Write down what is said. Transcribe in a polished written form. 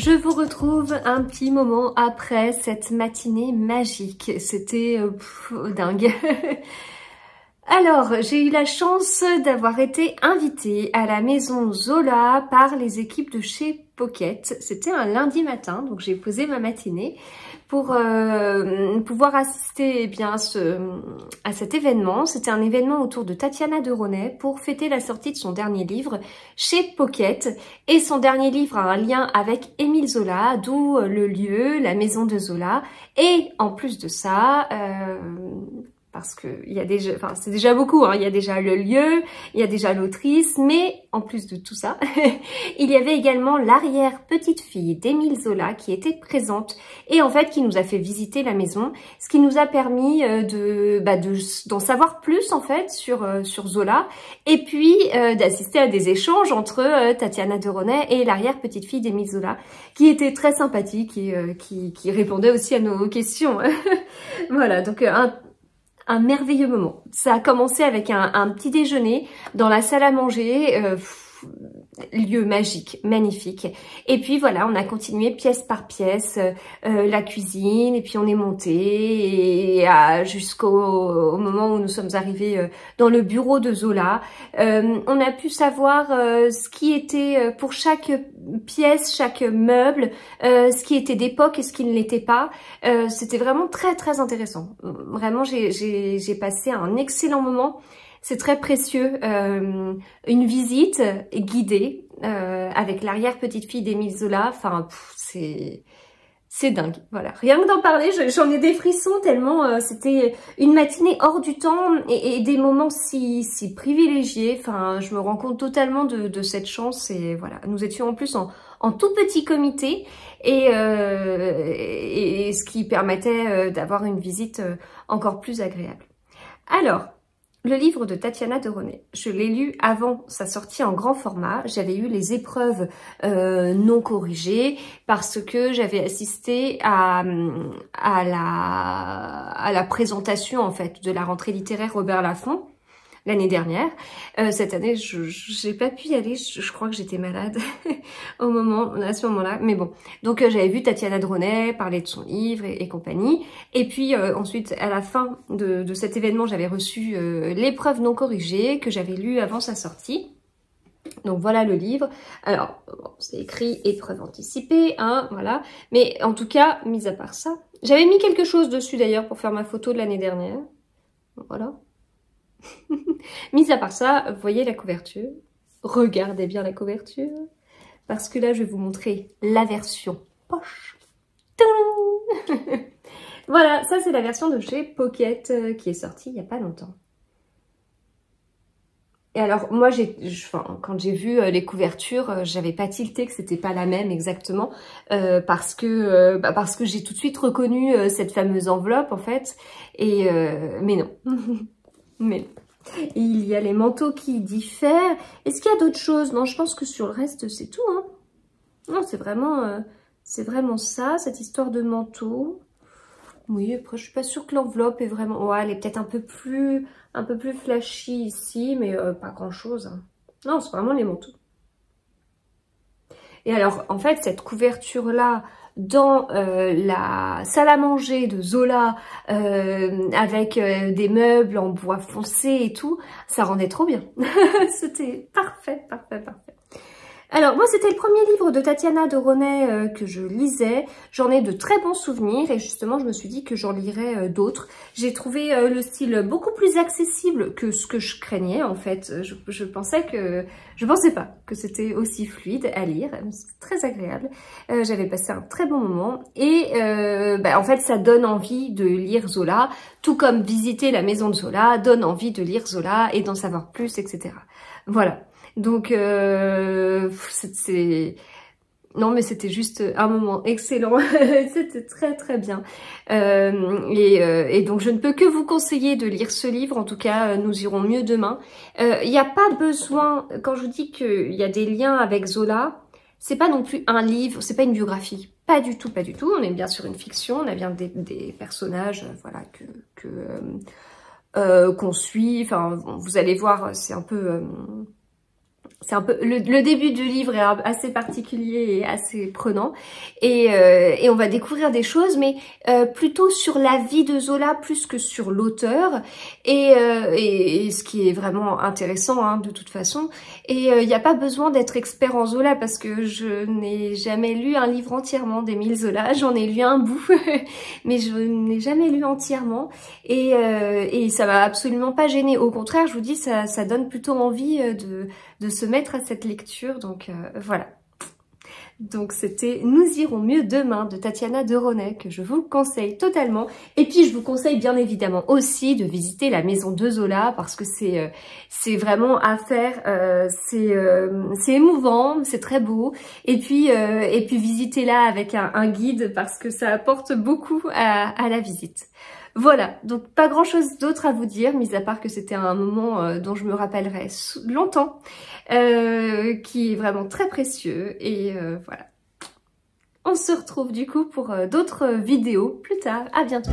Je vous retrouve un petit moment après cette matinée magique. C'était dingue. Alors, j'ai eu la chance d'avoir été invitée à la maison Zola par les équipes de chez Pocket. C'était un lundi matin, donc j'ai posé ma matinée pour pouvoir assister bien à cet événement. C'était un événement autour de Tatiana Deronay pour fêter la sortie de son dernier livre chez Pocket. Et son dernier livre a un lien avec Émile Zola, d'où le lieu, la maison de Zola. Et en plus de ça... parce que il y a déjà, enfin c'est déjà beaucoup, hein. Il y a déjà le lieu, il y a déjà l'autrice, mais en plus de tout ça, il y avait également l'arrière-petite-fille d'Émile Zola qui était présente et en fait qui nous a fait visiter la maison, ce qui nous a permis d'en savoir plus en fait sur Zola et puis d'assister à des échanges entre Tatiana Deronay et l'arrière-petite-fille d'Émile Zola qui était très sympathique et qui répondait aussi à nos questions. Voilà, donc un merveilleux moment. Ça a commencé avec un petit déjeuner dans la salle à manger, lieu magique, magnifique. Et puis voilà, on a continué pièce par pièce, la cuisine, et puis on est monté jusqu'au moment où nous sommes arrivés dans le bureau de Zola. On a pu savoir ce qui était pour chaque pièce, chaque meuble, ce qui était d'époque et ce qui ne l'était pas. C'était vraiment très très intéressant. Vraiment, j'ai passé un excellent moment. C'est très précieux, une visite guidée avec l'arrière-petite-fille d'Émile Zola, enfin c'est dingue, voilà. Rien que d'en parler, j'en ai des frissons tellement c'était une matinée hors du temps et des moments si privilégiés, enfin je me rends compte totalement de cette chance et voilà. Nous étions en plus en tout petit comité et ce qui permettait d'avoir une visite encore plus agréable. Alors, le livre de Tatiana Deronay, je l'ai lu avant sa sortie en grand format. J'avais eu les épreuves non corrigées parce que j'avais assisté à la présentation en fait de la rentrée littéraire Robert Laffont l'année dernière. Cette année, j'ai pas pu y aller. Je crois que j'étais malade à ce moment-là. Mais bon, donc j'avais vu Tatiana Deronay parler de son livre et compagnie. Et puis ensuite, à la fin de cet événement, j'avais reçu l'épreuve non corrigée que j'avais lue avant sa sortie. Donc voilà le livre. Alors, bon, c'est écrit épreuve anticipée, hein, voilà. Mais en tout cas, mis à part ça, j'avais mis quelque chose dessus d'ailleurs pour faire ma photo de l'année dernière. Voilà. Mis à part ça, vous voyez la couverture. Regardez bien la couverture. Parce que là, je vais vous montrer la version poche. Voilà, ça c'est la version de chez Pocket qui est sortie il n'y a pas longtemps. Et alors, moi, quand j'ai vu les couvertures, j'avais pas tilté que c'était pas la même exactement, parce que j'ai tout de suite reconnu cette fameuse enveloppe, en fait. Mais non. Mais il y a les manteaux qui diffèrent. Est-ce qu'il y a d'autres choses? Non, je pense que sur le reste, c'est tout. Hein. Non, c'est vraiment ça, cette histoire de manteau. Oui, après, je suis pas sûre que l'enveloppe est vraiment... Ouais, elle est peut-être un peu plus flashy ici, mais pas grand-chose. Hein. Non, c'est vraiment les manteaux. Et alors, en fait, cette couverture-là, dans la salle à manger de Zola, avec des meubles en bois foncé et tout, ça rendait trop bien. C'était parfait, parfait, parfait. Alors, moi, c'était le premier livre de Tatiana Deronay que je lisais. J'en ai de très bons souvenirs et justement, je me suis dit que j'en lirais d'autres. J'ai trouvé le style beaucoup plus accessible que ce que je craignais, en fait. Je pensais pas que c'était aussi fluide à lire. C'est très agréable. J'avais passé un très bon moment et en fait, ça donne envie de lire Zola, tout comme visiter la maison de Zola donne envie de lire Zola et d'en savoir plus, etc. Voilà. Donc, non, mais c'était juste un moment excellent. C'était très, très bien. Et donc, je ne peux que vous conseiller de lire ce livre. En tout cas, nous irons mieux demain. Il n'y a pas besoin, quand je vous dis qu'il y a des liens avec Zola, c'est pas non plus un livre, c'est pas une biographie. Pas du tout, pas du tout. On est bien sur une fiction. On a bien des personnages, voilà, qu'on suit. Enfin, vous allez voir, c'est un peu... c'est un peu le début du livre est assez particulier et assez prenant et on va découvrir des choses mais plutôt sur la vie de Zola plus que sur l'auteur et ce qui est vraiment intéressant hein, de toute façon et il n'y a pas besoin d'être expert en Zola parce que je n'ai jamais lu un livre entièrement d'Émile Zola, j'en ai lu un bout mais je n'ai jamais lu entièrement et ça m'a absolument pas gênée, au contraire je vous dis ça donne plutôt envie de se mettre à cette lecture, donc voilà. Donc c'était Nous irons mieux demain de Tatiana Deronay que je vous conseille totalement. Et puis je vous conseille bien évidemment aussi de visiter la maison de Zola parce que c'est vraiment à faire, c'est émouvant, c'est très beau. Et puis visitez-la avec un guide parce que ça apporte beaucoup à la visite. Voilà, donc pas grand chose d'autre à vous dire, mis à part que c'était un moment dont je me rappellerai longtemps, qui est vraiment très précieux, et voilà. On se retrouve du coup pour d'autres vidéos plus tard, à bientôt.